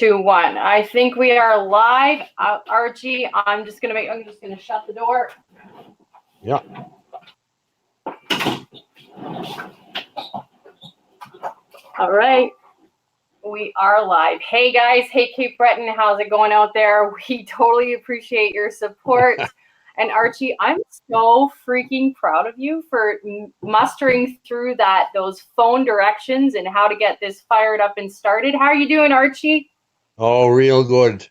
2, 1. I think we are live. Archie, I'm just gonna shut the door. Yeah. All right. We are live. Hey guys, hey Cape Breton, how's it going out there? We totally appreciate your support. And Archie, I'm so freaking proud of you for mustering through those phone directions and how to get this fired up and started. How are you doing, Archie? Oh, real good.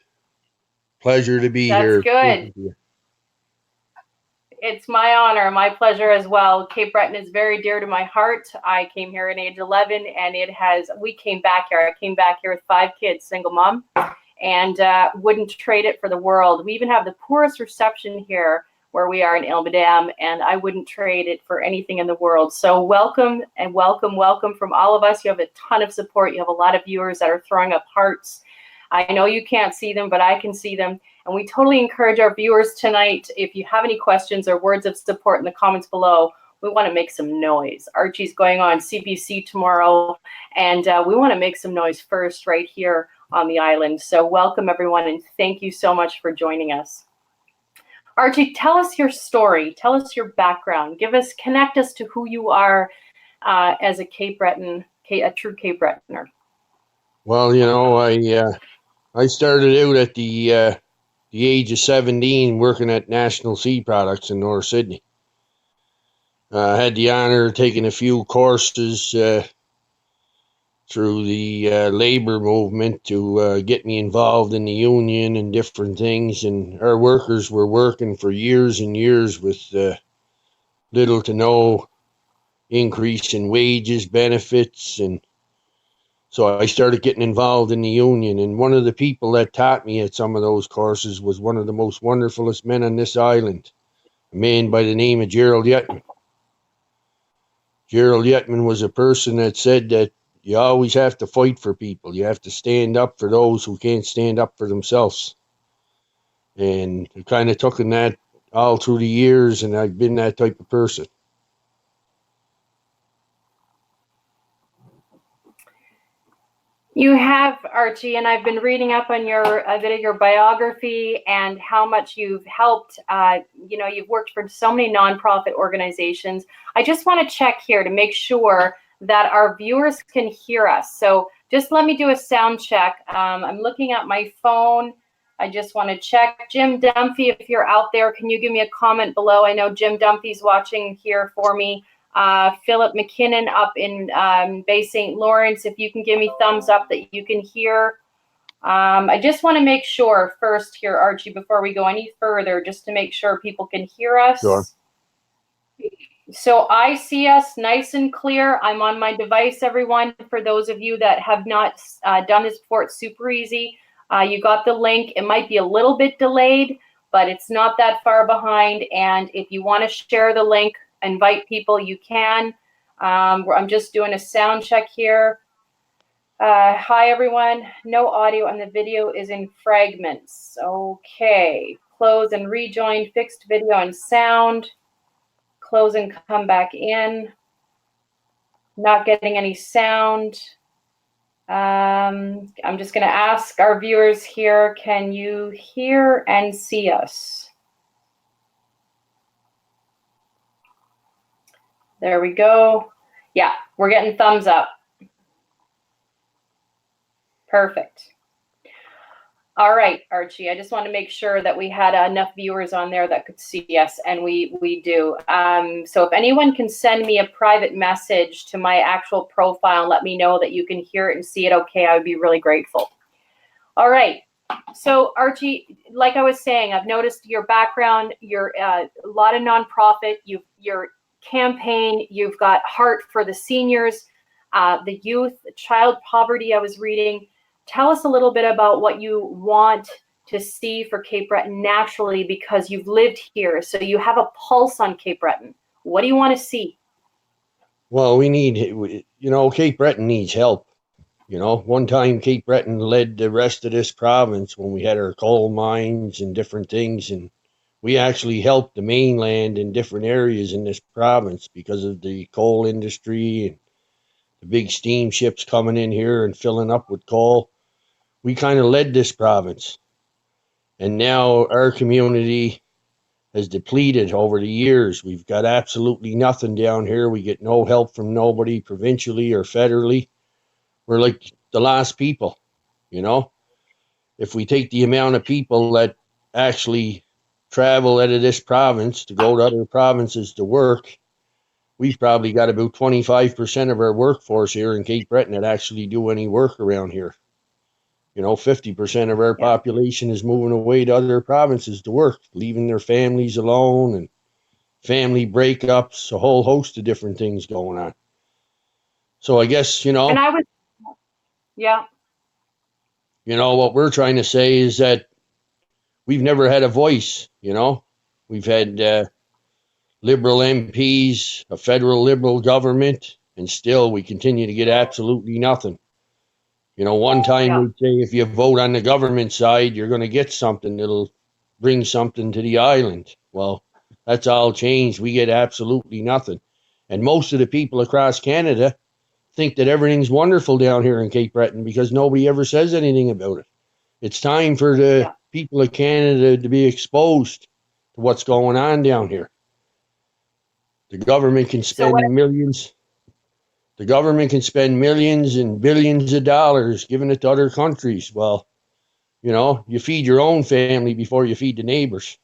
Pleasure to be here. That's good. It's my honor, my pleasure as well. Cape Breton is very dear to my heart. I came here at age 11, and we came back here. I came back here with 5 kids, single mom, and wouldn't trade it for the world. We even have the poorest reception here where we are in Ilmadam, and I wouldn't trade it for anything in the world. So welcome and welcome, welcome from all of us. You have a ton of support. You have a lot of viewers that are throwing up hearts. I know you can't see them, but I can see them. And we totally encourage our viewers tonight, if you have any questions or words of support in the comments below, we want to make some noise. Archie's going on CBC tomorrow, and we want to make some noise first right here on the island. So welcome, everyone, and thank you so much for joining us. Archie, tell us your story. Tell us your background. Connect us to who you are as a Cape Breton, a true Cape Bretoner. Well, you know, I started out at the age of 17 working at National Seed Products in North Sydney. I had the honor of taking a few courses through the labor movement to get me involved in the union and different things. And our workers were working for years and years with little to no increase in wages, benefits, and so I started getting involved in the union, and one of the people that taught me at some of those courses was one of the most wonderfulest men on this island, a man by the name of Gerald Yetman. Gerald Yetman was a person that said that you always have to fight for people. You have to stand up for those who can't stand up for themselves. And I kind of took in that all through the years, and I've been that type of person. You have, Archie, and I've been reading up on a bit of your biography and how much you've helped. You've worked for so many nonprofit organizations. I just want to check here to make sure that our viewers can hear us. So just let me do a sound check. I'm looking at my phone. I just want to check. Jim Dumphy, if you're out there, can you give me a comment below? I know Jim Dumphy's watching here for me. Philip MacKinnon up in Bay St. Lawrence, if you can give me thumbs up that you can hear. I just want to make sure first here, Archie, before we go any further, just to make sure people can hear us. Sure. So I see us nice and clear. I'm on my device, everyone. For those of you that have not done this before, it's super easy. You got the link. It might be a little bit delayed, but it's not that far behind. And if you want to share the link, invite people, you can. I'm just doing a sound check here. Hi, everyone. No audio and the video is in fragments. Okay. Close and rejoin, fixed video and sound. Close and come back in. Not getting any sound. I'm just going to ask our viewers here, can you hear and see us? There we go. Yeah, we're getting thumbs up. Perfect. All right, Archie, I just want to make sure that we had enough viewers on there that could see us, and we do. So if anyone can send me a private message to my actual profile and let me know that you can hear it and see it okay, I would be really grateful. All right. So Archie, like I was saying, I've noticed your background. You're a lot of nonprofit. You're campaign, you've got heart for the seniors, the youth, child poverty. I was reading. Tell us a little bit about what you want to see for Cape Breton naturally, because you've lived here, so you have a pulse on Cape Breton. What do you want to see? Well, Cape Breton needs help. One time Cape Breton led the rest of this province when we had our coal mines and different things, and we actually helped the mainland in different areas in this province because of the coal industry and the big steamships coming in here and filling up with coal. we kind of led this province. And now our community has depleted over the years. We've got absolutely nothing down here. We get no help from nobody, provincially or federally. We're like the last people, you know? If we take the amount of people that actually travel out of this province to go to other provinces to work, we've probably got about 25% of our workforce here in Cape Breton that actually do any work around here. 50% of our population is moving away to other provinces to work, leaving their families alone, and family breakups, a whole host of different things going on. So I guess, And I was, yeah. What we're trying to say is that we've never had a voice, We've had Liberal MPs, a federal Liberal government, and still we continue to get absolutely nothing. One time we'd say if you vote on the government side, you're going to get something that'll bring something to the island. Well, that's all changed. We get absolutely nothing. And most of the people across Canada think that everything's wonderful down here in Cape Breton because nobody ever says anything about it. It's time for the people of Canada to be exposed to what's going on down here. The government can spend millions. The government can spend millions and billions of dollars giving it to other countries. Well, you feed your own family before you feed the neighbors.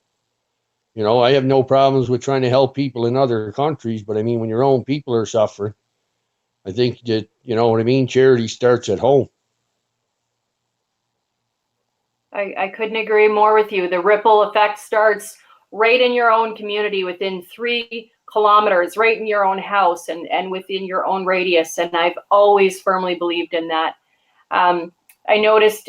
I have no problems with trying to help people in other countries, but I mean, when your own people are suffering, I think that, charity starts at home. I couldn't agree more with you. The ripple effect starts right in your own community, within 3 kilometers, right in your own house and within your own radius. And I've always firmly believed in that. I noticed,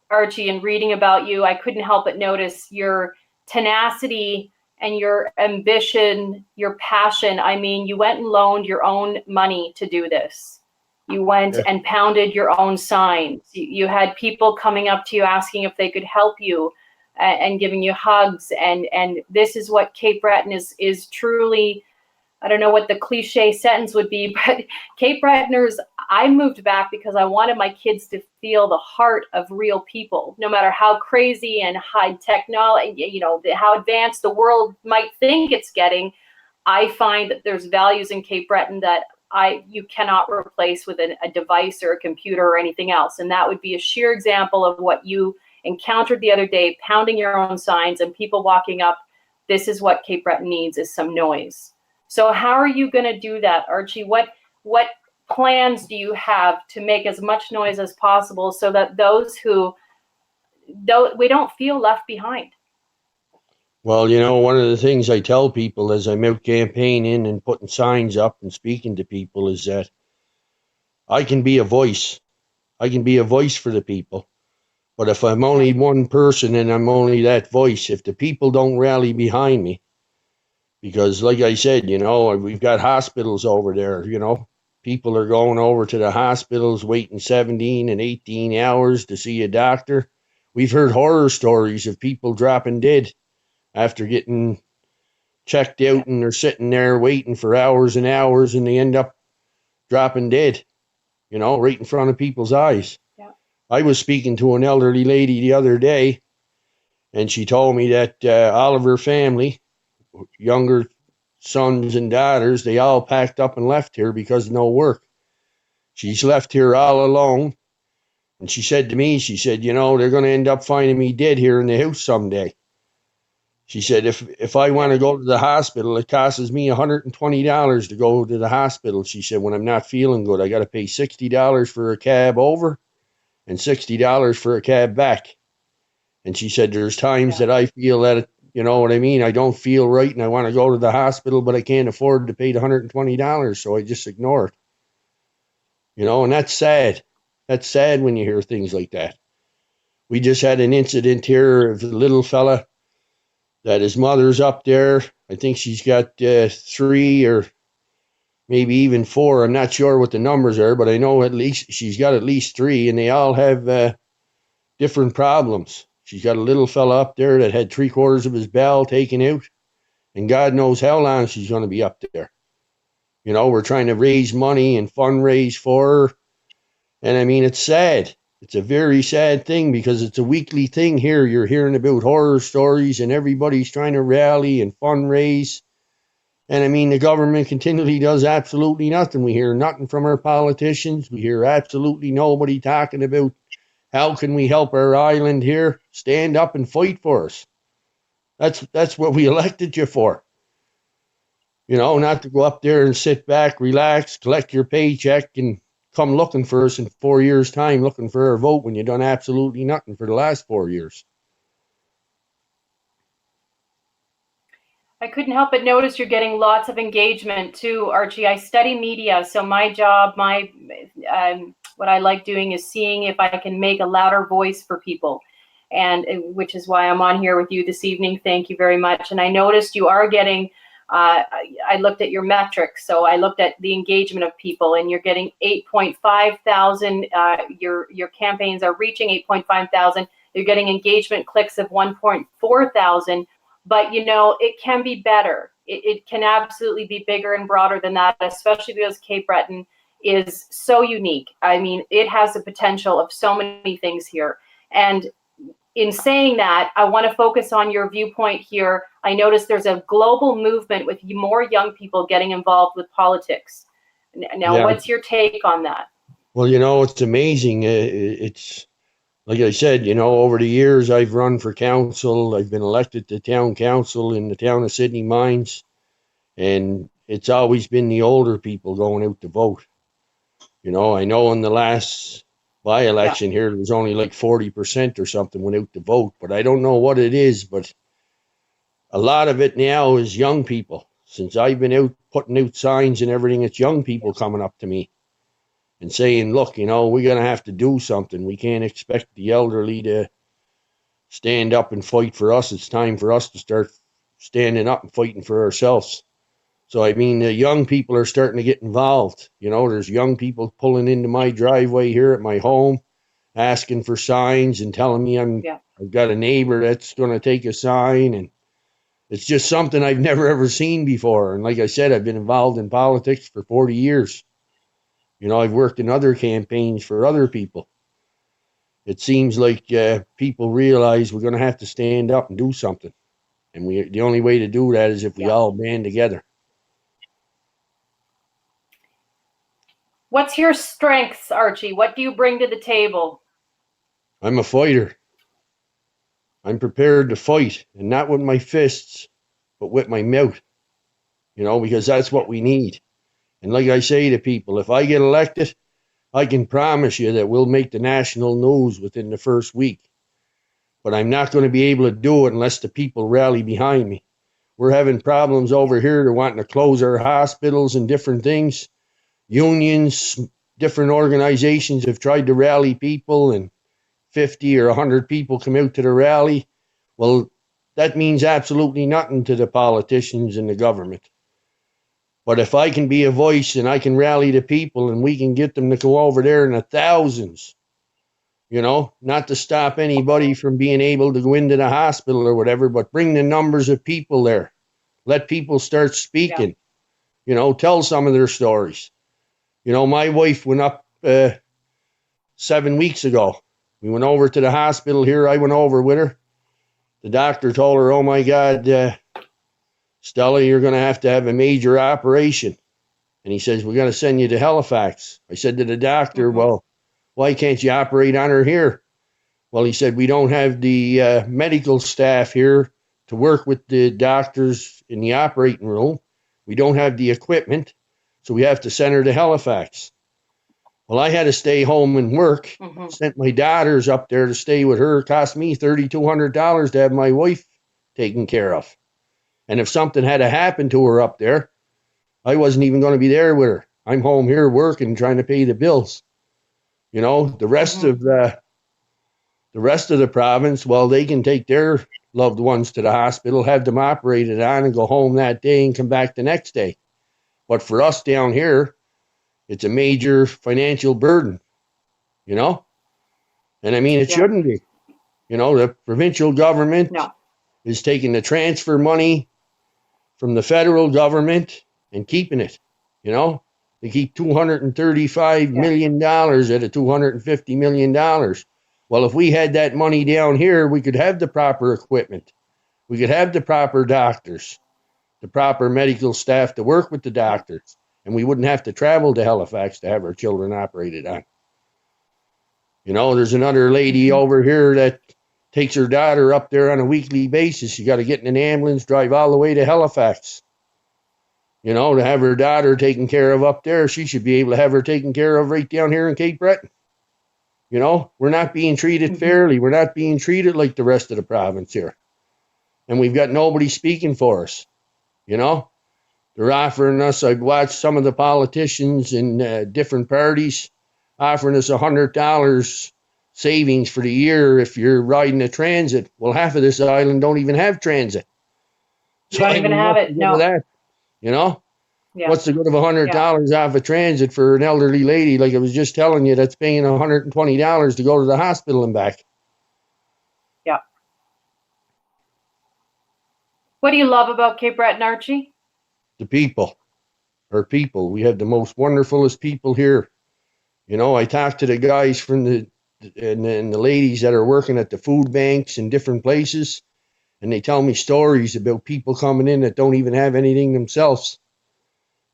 Archie, in reading about you, I couldn't help but notice your tenacity and your ambition, your passion. I mean, you went and loaned your own money to do this. You went and pounded your own signs. You had people coming up to you asking if they could help you and giving you hugs. And this is what Cape Breton is truly. I don't know what the cliche sentence would be, but Cape Bretoners, I moved back because I wanted my kids to feel the heart of real people, no matter how crazy and high technology, how advanced the world might think it's getting. I find that there's values in Cape Breton that you cannot replace with a device or a computer or anything else. And that would be a sheer example of what you encountered the other day, pounding your own signs and people walking up. This is what Cape Breton needs, is some noise. So how are you going to do that, Archie? What plans do you have to make as much noise as possible so that we don't feel left behind? Well, one of the things I tell people as I'm out campaigning and putting signs up and speaking to people is that I can be a voice. I can be a voice for the people. But if I'm only one person and I'm only that voice, if the people don't rally behind me, because like I said, we've got hospitals over there, people are going over to the hospitals waiting 17 and 18 hours to see a doctor. We've heard horror stories of people dropping dead after getting checked out, and they're sitting there waiting for hours and hours, and they end up dropping dead, right in front of people's eyes. Yeah. I was speaking to an elderly lady the other day, and she told me that all of her family, younger sons and daughters, they all packed up and left here because of no work. She's left here all alone, and she said to me, they're going to end up finding me dead here in the house someday. She said, if I want to go to the hospital, it costs me $120 to go to the hospital. She said, when I'm not feeling good, I got to pay $60 for a cab over and $60 for a cab back. And she said, there's times that I feel that, I don't feel right and I want to go to the hospital, but I can't afford to pay the $120. So I just ignore it. And that's sad. That's sad when you hear things like that. We just had an incident here of a little fella that his mother's up there. I think she's got 3 or maybe even 4. I'm not sure what the numbers are, but I know at least she's got at least 3, and they all have different problems. She's got a little fella up there that had 3/4 of his bell taken out, and God knows how long she's going to be up there. We're trying to raise money and fundraise for her, and I mean, it's sad. It's a very sad thing because it's a weekly thing here. You're hearing about horror stories and everybody's trying to rally and fundraise. And I mean, the government continually does absolutely nothing. We hear nothing from our politicians. We hear absolutely nobody talking about how can we help our island here. Stand up and fight for us. That's what we elected you for. You know, not to go up there and sit back, relax, collect your paycheck, and come looking for us in 4 years' time, looking for our vote when you've done absolutely nothing for the last 4 years. I couldn't help but notice you're getting lots of engagement too, Archie. I study media, so my job, what I like doing is seeing if I can make a louder voice for people, and which is why I'm on here with you this evening. Thank you very much. And I noticed you are getting. I looked at your metrics, so I looked at the engagement of people, and you're getting 8.5 thousand. Your campaigns are reaching 8.5 thousand. You're getting engagement clicks of 1.4 thousand. But, you know, it can be better. It can absolutely be bigger and broader than that, especially because Cape Breton is so unique. I mean, it has the potential of so many things here. And in saying that, I want to focus on your viewpoint here. I noticed there's a global movement with more young people getting involved with politics. Now, Yeah. What's your take on that? Well, you know, it's amazing. It's like I said, you know, over the years, I've run for council. I've been elected to town council in the town of Sydney Mines. And it's always been the older people going out to vote. You know, I know in the last by-election here, there was only like 40% or something went out to vote. But I don't know what it is. But a lot of it now is young people. Since I've been out putting out signs and everything, it's young people coming up to me and saying, look, you know, we're going to have to do something. We can't expect the elderly to stand up and fight for us. It's time for us to start standing up and fighting for ourselves. So, I mean, the young people are starting to get involved. You know, there's young people pulling into my driveway here at my home, asking for signs and telling me I've got a neighbor that's going to take a sign. And it's just something I've never ever seen before. And like I said, I've been involved in politics for 40 years. You know, I've worked in other campaigns for other people. It seems like people realize we're going to have to stand up and do something. And the only way to do that is if we all band together. What's your strengths, Archie? What do you bring to the table? I'm a fighter. I'm prepared to fight, and not with my fists, but with my mouth. You know, because that's what we need. And like I say to people, if I get elected, I can promise you that we'll make the national news within the first week. But I'm not going to be able to do it unless the people rally behind me. We're having problems over here. They're wanting to close our hospitals and different things. Unions, different organizations have tried to rally people, and 50 or 100 people come out to the rally. Well, that means absolutely nothing to the politicians and the government. But if I can be a voice and I can rally the people and we can get them to go over there in the thousands, you know, not to stop anybody from being able to go into the hospital or whatever, but bring the numbers of people there. Let people start speaking, you know, tell some of their stories. You know, my wife went up 7 weeks ago. We went over to the hospital here. I went over with her. The doctor told her, oh my God, Stella, you're going to have a major operation. And he says, we're going to send you to Halifax. I said to the doctor, well, why can't you operate on her here? Well, he said, we don't have the medical staff here to work with the doctors in the operating room. We don't have the equipment, so we have to send her to Halifax. Well, I had to stay home and work. Sent my daughters up there to stay with her. It cost me $3,200 to have my wife taken care of. And if something had to happen to her up there, I wasn't even going to be there with her. I'm home here working, trying to pay the bills. You know, the rest of the province, well, they can take their loved ones to the hospital, have them operated on, and go home that day and come back the next day. But for us down here, it's a major financial burden, you know? And I mean, it shouldn't be. You know, the provincial government is taking the transfer money from the federal government and keeping it, you know? They keep $235 million out of $250 million. Well, if we had that money down here, we could have the proper equipment. We could have the proper doctors, the proper medical staff to work with the doctors, and we wouldn't have to travel to Halifax to have our children operated on. You know, there's another lady over here that takes her daughter up there on a weekly basis. She got to get in an ambulance, drive all the way to Halifax. You know, to have her daughter taken care of up there. She should be able to have her taken care of right down here in Cape Breton. You know, we're not being treated fairly. We're not being treated like the rest of the province here. And we've got nobody speaking for us. You know, they're offering us, I've watched some of the politicians in different parties offering us $100 savings for the year if you're riding a transit. Well, half of this island don't even have transit. So don't even have it, no. That, you know? Yeah. What's the good of $100 off a transit for an elderly lady? Like I was just telling you, that's paying $120 to go to the hospital and back. Yeah. What do you love about Cape Breton, Archie? The people. Our people. We have the most wonderfulest people here. You know, I talk to the guys from and the ladies that are working at the food banks in different places, and they tell me stories about people coming in that don't even have anything themselves,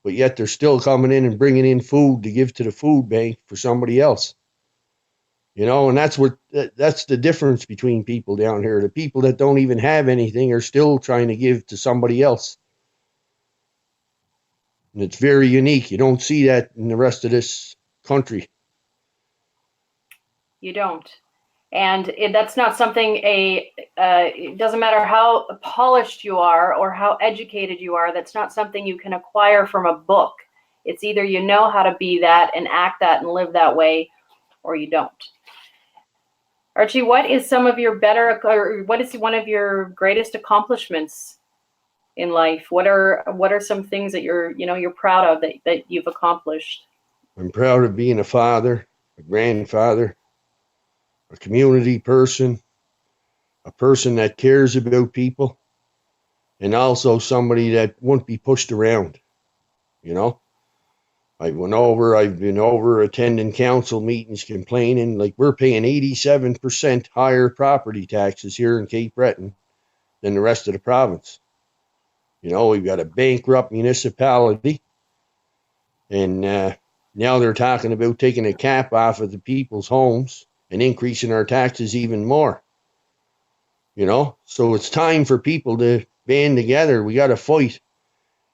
but yet they're still coming in and bringing in food to give to the food bank for somebody else. You know, and that's the difference between people down here. The people that don't even have anything are still trying to give to somebody else. And it's very unique. You don't see that in the rest of this country. You don't. And that's not something it doesn't matter how polished you are or how educated you are, that's not something you can acquire from a book. It's either you know how to be that and act that and live that way, or you don't. Archie, what is one of your greatest accomplishments in life? What are some things that you're proud of that you've accomplished? I'm proud of being a father, a grandfather, a community person, a person that cares about people, and also somebody that won't be pushed around. You know, I've been over attending council meetings complaining, like we're paying 87% higher property taxes here in Cape Breton than the rest of the province. You know, we've got a bankrupt municipality, and now they're talking about taking a cap off of the people's homes and increasing our taxes even more. You know, so it's time for people to band together. We got to fight.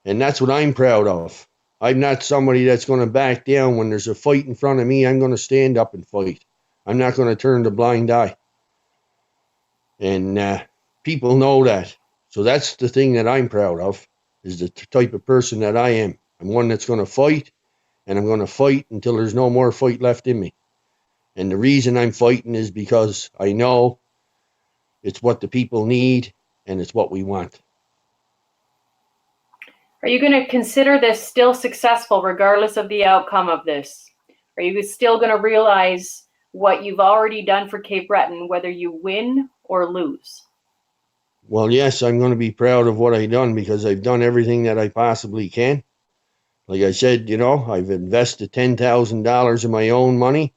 And that's what I'm proud of. I'm not somebody that's going to back down. When there's a fight in front of me, I'm going to stand up and fight. I'm not going to turn the blind eye. And people know that. So that's the thing that I'm proud of, is the type of person that I am. I'm one that's going to fight, and I'm going to fight until there's no more fight left in me. And the reason I'm fighting is because I know it's what the people need and it's what we want. Are you going to consider this still successful regardless of the outcome of this? Are you still going to realize what you've already done for Cape Breton, whether you win or lose? Well, yes, I'm going to be proud of what I've done because I've done everything that I possibly can. Like I said, you know, I've invested $10,000 of my own money.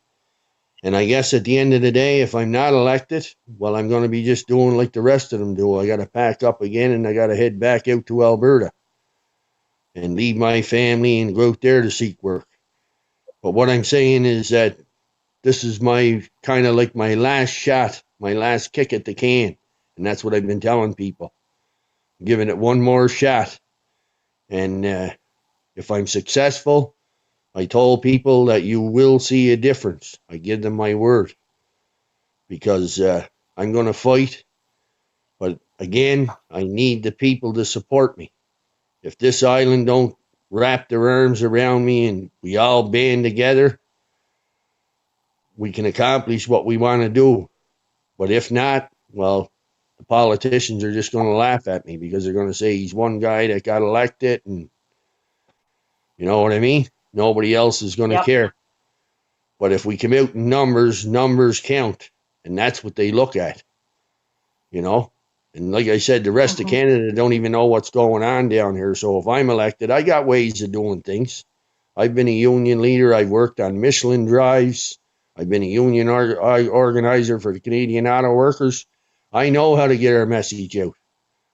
And I guess at the end of the day, if I'm not elected, well, I'm going to be just doing like the rest of them do. I got to pack up again and I got to head back out to Alberta and leave my family and go out there to seek work. But what I'm saying is that this is my kind of like my last shot, my last kick at the can. And that's what I've been telling people. I'm giving it one more shot. And if I'm successful, I told people that you will see a difference. I give them my word. Because I'm going to fight. But again, I need the people to support me. If this island don't wrap their arms around me and we all band together, we can accomplish what we want to do. But if not, well, the politicians are just going to laugh at me because they're going to say he's one guy that got elected, and you know what I mean? Nobody else is going to care. But if we come out in numbers, numbers count. And that's what they look at. You know? And like I said, the rest of Canada don't even know what's going on down here. So if I'm elected, I got ways of doing things. I've been a union leader. I've worked on Michelin drives. I've been a union organizer for the Canadian Auto Workers. I know how to get our message out.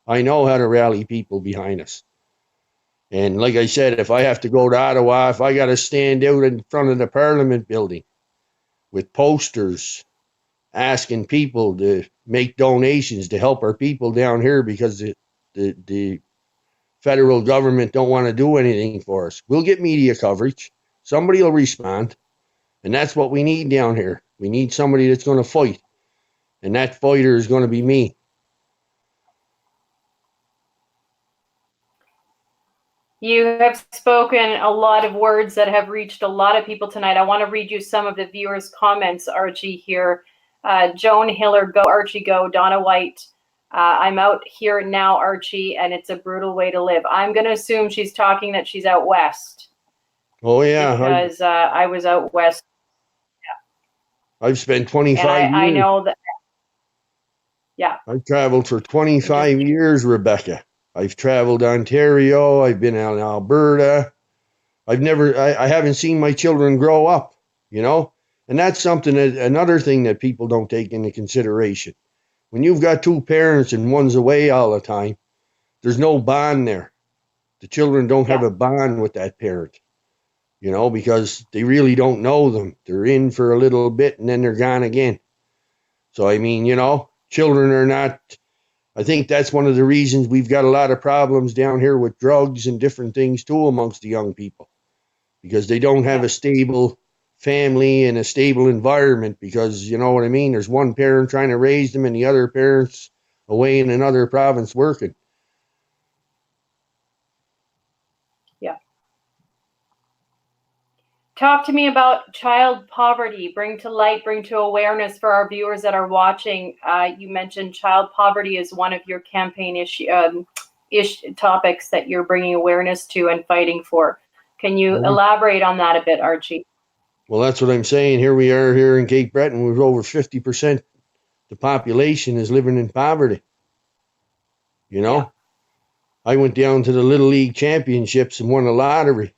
I know how to rally people behind us. And like I said, if I have to go to Ottawa, if I got to stand out in front of the Parliament building with posters asking people to make donations to help our people down here because the federal government don't want to do anything for us, we'll get media coverage. Somebody will respond. And that's what we need down here. We need somebody that's going to fight. And that fighter is going to be me. You have spoken a lot of words that have reached a lot of people tonight. I want to read you some of the viewers' comments, Archie, here. Joan Hiller, go Archie, go. Donna White, I'm out here now, Archie, and it's a brutal way to live. I'm going to assume she's talking that she's out west. Oh, yeah. Because I was out west. I've spent 25 years. I know that. Yeah. I've traveled for 25 years, Rebecca. I've traveled Ontario. I've been out in Alberta. I haven't seen my children grow up, you know? And that's something another thing that people don't take into consideration. When you've got two parents and one's away all the time, there's no bond there. The children don't have a bond with that parent, you know, because they really don't know them. They're in for a little bit and then they're gone again. So, I mean, you know, children are not, I think that's one of the reasons we've got a lot of problems down here with drugs and different things too amongst the young people, because they don't have a stable family and a stable environment, because, you know what I mean, there's one parent trying to raise them and the other parent's away in another province working. Yeah. Talk to me about child poverty. Bring to light, bring to awareness for our viewers that are watching. You mentioned child poverty is one of your campaign topics that you're bringing awareness to and fighting for. Can you elaborate on that a bit, Archie? Well, that's what I'm saying. Here we are here in Cape Breton. We're over 50% the population is living in poverty. You know? Yeah. I went down to the Little League Championships and won a lottery.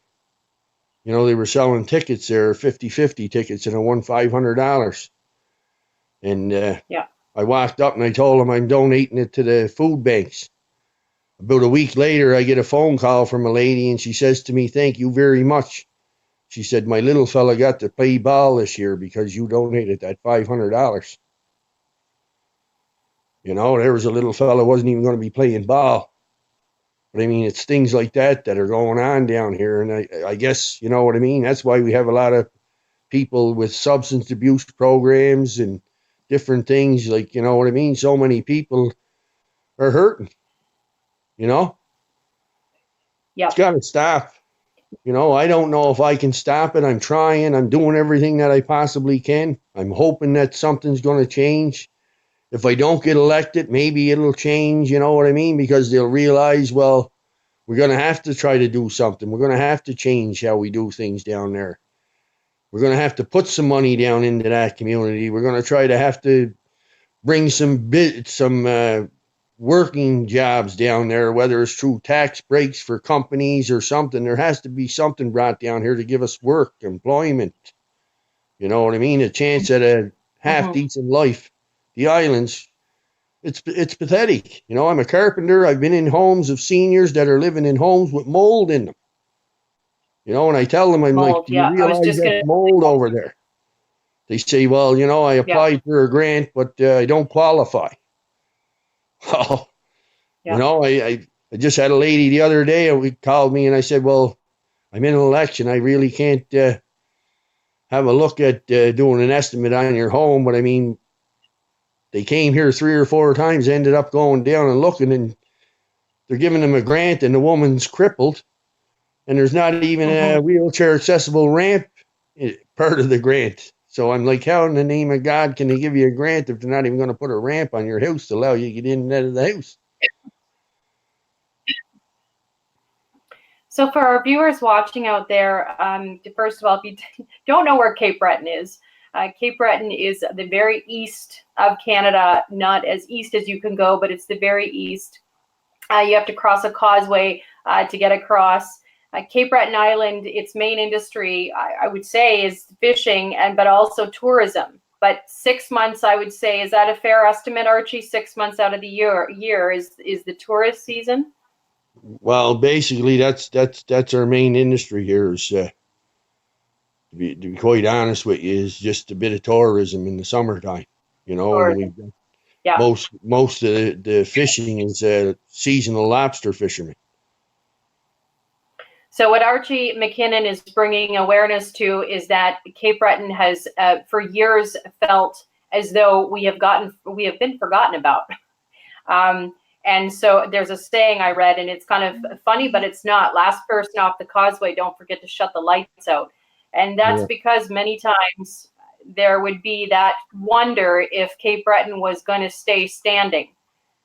You know, they were selling tickets there, 50-50 tickets, and I won $500. And I walked up and I told them I'm donating it to the food banks. About a week later, I get a phone call from a lady, and she says to me, "Thank you very much." She said, "My little fella got to play ball this year because you donated that $500. You know, there was a little fella wasn't even going to be playing ball. But I mean, it's things like that that are going on down here. And I guess, you know what I mean? That's why we have a lot of people with substance abuse programs and different things. Like, you know what I mean? So many people are hurting, you know? Yeah. It's got to stop. You know, I don't know if I can stop it. I'm trying. I'm doing everything that I possibly can. I'm hoping that something's going to change. If I don't get elected, maybe it'll change, you know what I mean? Because they'll realize, well, we're going to have to try to do something. We're going to have to change how we do things down there. We're going to have to put some money down into that community. We're going to try to have to bring some working jobs down there, whether it's through tax breaks for companies or something. There has to be something brought down here to give us work, employment. You know what I mean? A chance at a half-decent life. The islands, it's pathetic. You know, I'm a carpenter. I've been in homes of seniors that are living in homes with mold in them. You know, and I tell them, I'm mold, like, do you realize there's mold over there? They say, well, you know, I applied for a grant, but I don't qualify. Well, you know, I just had a lady the other day who called me and I said, well, I'm in an election. I really can't have a look at doing an estimate on your home, but I mean, they came here 3 or 4 times, ended up going down and looking, and they're giving them a grant, and the woman's crippled, and there's not even a wheelchair accessible ramp part of the grant. So I'm like, how in the name of God can they give you a grant if they're not even going to put a ramp on your house to allow you to get in and out of the house? So for our viewers watching out there, first of all, if you don't know where Cape Breton is, Cape Breton is the very east of Canada, not as east as you can go, but it's the very east. You have to cross a causeway to get across. Cape Breton Island, its main industry, I would say, is fishing but also tourism. But 6 months, I would say, is that a fair estimate, Archie? 6 months out of the year is the tourist season? Well, basically, that's our main industry here. Is to be quite honest with you, is just a bit of tourism in the summertime. And Tourism. Yeah. most of the fishing is seasonal lobster fishermen. So what Archie MacKinnon is bringing awareness to is that Cape Breton has, for years, felt as though we have been forgotten about. And so there's a saying I read, and it's kind of funny, but it's not. Last person off the causeway, don't forget to shut the lights out. And that's because many times there would be that wonder if Cape Breton was going to stay standing.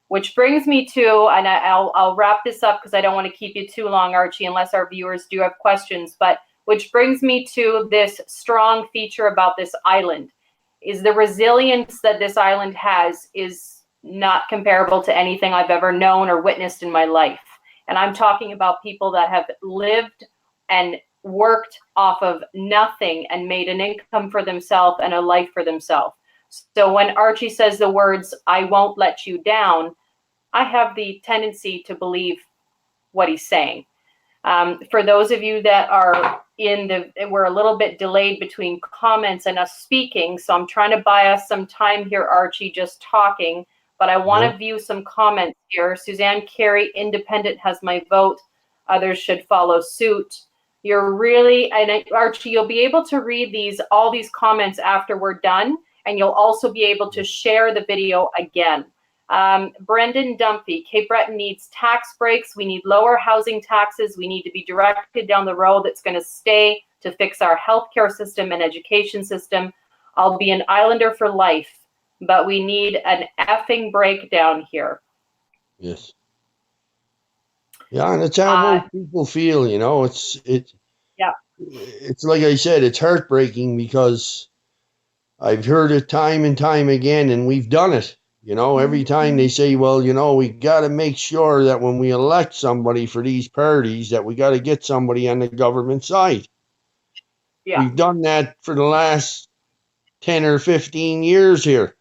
Which brings me to, and I'll wrap this up because I don't want to keep you too long, Archie, unless our viewers do have questions, but which brings me to this strong feature about this island, is the resilience that this island has is not comparable to anything I've ever known or witnessed in my life. And I'm talking about people that have lived and worked off of nothing and made an income for themselves and a life for themselves. So when Archie says the words, "I won't let you down," I have the tendency to believe what he's saying. For those of you that are we're a little bit delayed between comments and us speaking, so I'm trying to buy us some time here, Archie, just talking, but I want to view some comments here. Suzanne Carey, independent, has my vote. Others should follow suit. You're really, and Archie, you'll be able to read all these comments after we're done. And you'll also be able to share the video again. Brendan Dumphy, Cape Breton needs tax breaks. We need lower housing taxes. We need to be directed down the road that's going to stay to fix our healthcare system and education system. I'll be an islander for life, but we need an effing breakdown here. Yes. Yeah, and it's how most people feel, It's like I said, it's heartbreaking because I've heard it time and time again, and we've done it. Every time they say, well, we got to make sure that when we elect somebody for these parties, that we got to get somebody on the government side. Yeah. We've done that for the last 10 or 15 years here.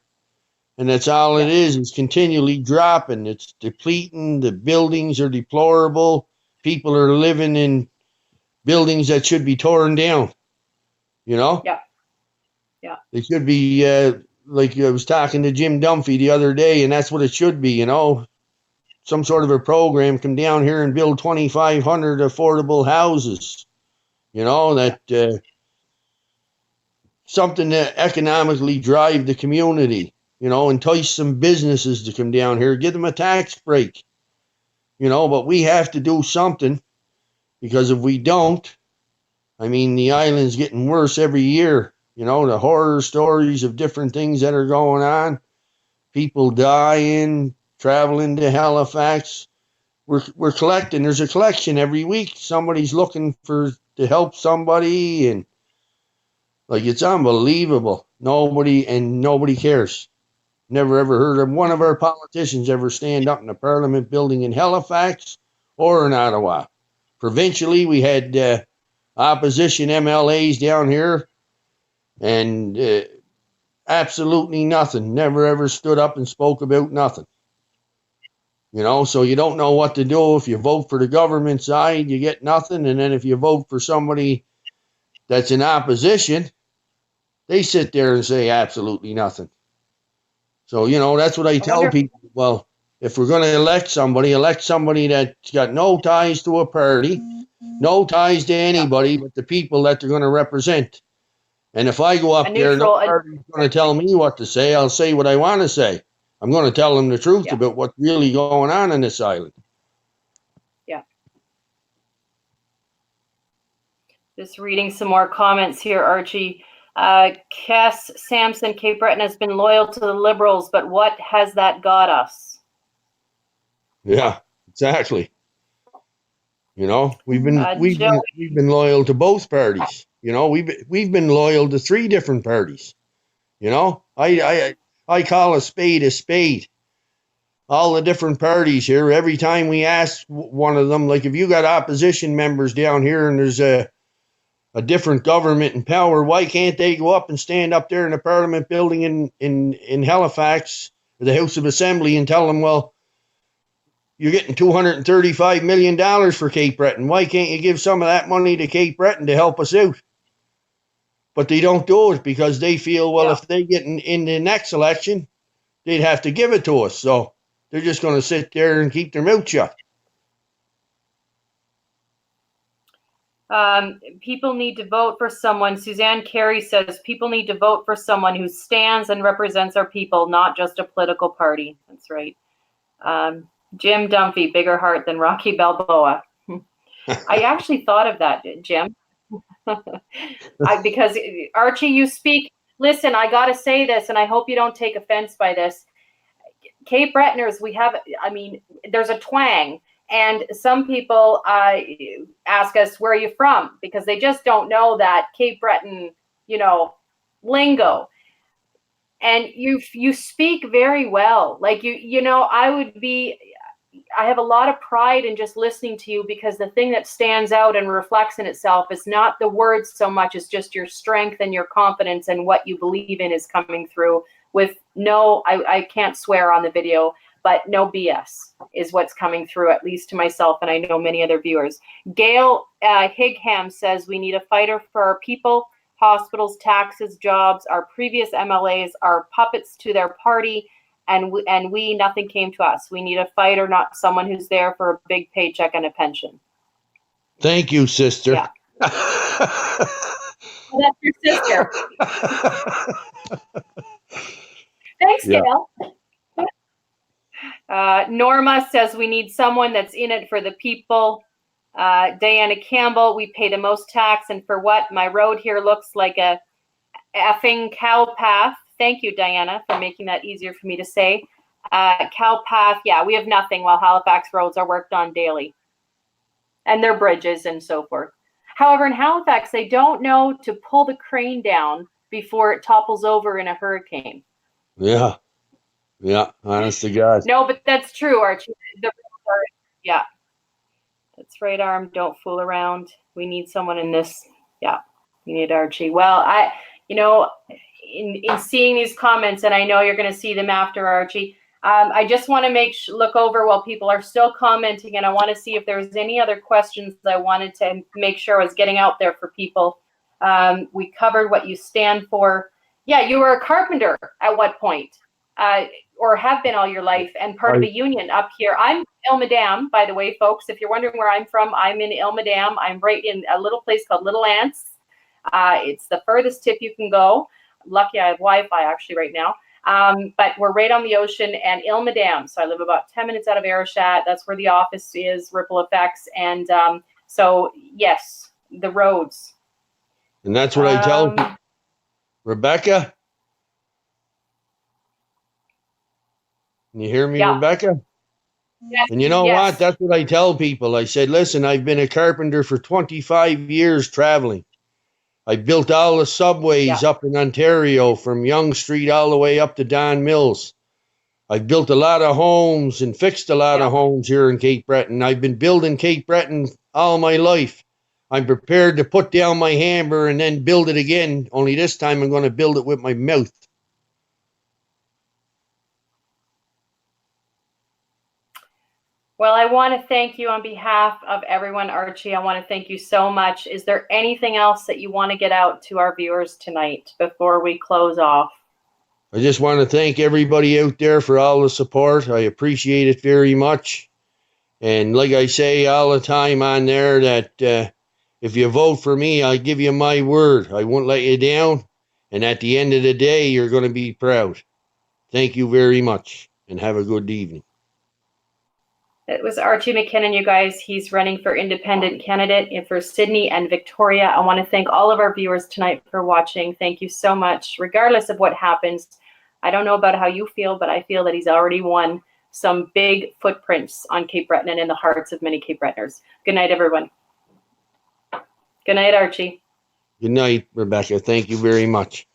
And that's all it is. It's continually dropping. It's depleting. The buildings are deplorable. People are living in buildings that should be torn down, Yeah. Yeah. It should be, like I was talking to Jim Dunphy the other day, and that's what it should be, Some sort of a program, come down here and build 2,500 affordable houses, that something to economically drive the community, entice some businesses to come down here, give them a tax break, but we have to do something, because if we don't, the island's getting worse every year. The horror stories of different things that are going on, people dying, traveling to Halifax. We're collecting. There's a collection every week. Somebody's looking to help somebody, and it's unbelievable. Nobody cares. Never ever heard of one of our politicians ever stand up in the Parliament building in Halifax or in Ottawa. Provincially, we had opposition MLAs down here. And absolutely nothing. Never ever stood up and spoke about nothing. So you don't know what to do. If you vote for the government side, you get nothing. And then if you vote for somebody that's in opposition, they sit there and say absolutely nothing. So, that's what I tell people. Well, if we're going to elect somebody that's got no ties to a party, no ties to anybody but the people that they're going to represent. And if I go up there, nobody's going to tell me what to say. I'll say what I want to say. I'm going to tell them the truth about what's really going on this island. Yeah. Just reading some more comments here, Archie. Cass Sampson, Cape Breton has been loyal to the Liberals, but what has that got us? Yeah, exactly. We've been loyal to both parties. We've been loyal to 3 different parties. I call a spade a spade. all the different parties here. Every time we ask one of them, like if you got opposition members down here and there's a different government in power, why can't they go up and stand up there in the Parliament building in Halifax, or the House of Assembly, and tell them, well, you're getting $235 million for Cape Breton. Why can't you give some of that money to Cape Breton to help us out? But they don't do it because they feel, well, if they get in the next election, they'd have to give it to us. So they're just going to sit there and keep their mouth shut. People need to vote for someone. Suzanne Carey says people need to vote for someone who stands and represents our people, not just a political party. That's right. Jim Dunphy, bigger heart than Rocky Balboa. I actually thought of that, Jim. Because Archie, you speak. Listen, I got to say this, and I hope you don't take offense by this. Cape Bretoners, there's a twang. And some people ask us, where are you from? Because they just don't know that Cape Breton, lingo. And you speak very well. Like, I have a lot of pride in just listening to you, because the thing that stands out and reflects in itself is not the words so much as just your strength and your confidence, and what you believe in is coming through with I can't swear on the video, but no BS is what's coming through, at least to myself, and I know many other viewers. Gail Higham says we need a fighter for our people, hospitals, taxes, jobs. Our previous MLAs are puppets to their party, and we nothing came to us. We need a fighter, not someone who's there for a big paycheck and a pension. Thank you, sister. Yeah. Well, that's your sister. Thanks, Gail. Norma says we need someone that's in it for the people. Diana Campbell, we pay the most tax, and for what? My road here looks like a effing cow path. Thank you, Diana, for making that easier for me to say. Cow path, yeah, we have nothing while Halifax roads are worked on daily. And their bridges and so forth. However, in Halifax, they don't know to pull the crane down before it topples over in a hurricane. Yeah, honest to God. No, but that's true, Archie. Yeah, that's right, Arm. Don't fool around. We need someone in this. Yeah, we need Archie. Well, in seeing these comments, and I know you're going to see them after, Archie, I just want to look over while people are still commenting, and I want to see if there's any other questions I wanted to make sure I was getting out there for people. We covered what you stand for. Yeah, you were a carpenter at what point? Or have been all your life, and part of a union up here. I'm Ilmadam, by the way, folks. If you're wondering where I'm from, I'm in Ilmadam. I'm right in a little place called Little Ants. It's the furthest tip you can go. Lucky I have Wi-Fi actually right now. But we're right on the ocean, and Ilmadam. So I live about 10 minutes out of Arishat. That's where the office is, Ripple Effects. And so, yes, the roads. And that's what I tell Rebecca. Can you hear me, Rebecca? Yes. And you know what? That's what I tell people. I said, listen, I've been a carpenter for 25 years traveling. I built all the subways up in Ontario, from Yonge Street all the way up to Don Mills. I built a lot of homes and fixed a lot of homes here in Cape Breton. I've been building Cape Breton all my life. I'm prepared to put down my hammer and then build it again, only this time I'm going to build it with my mouth. Well, I want to thank you on behalf of everyone, Archie. I want to thank you so much. Is there anything else that you want to get out to our viewers tonight before we close off? I just want to thank everybody out there for all the support. I appreciate it very much. And like I say all the time on there, that if you vote for me, I give you my word. I won't let you down. And at the end of the day, you're going to be proud. Thank you very much, and have a good evening. It was Archie MacKinnon, you guys. He's running for independent candidate for Sydney and Victoria. I want to thank all of our viewers tonight for watching. Thank you so much. Regardless of what happens, I don't know about how you feel, but I feel that he's already won some big footprints on Cape Breton and in the hearts of many Cape Bretoners. Good night, everyone. Good night, Archie. Good night, Rebecca. Thank you very much.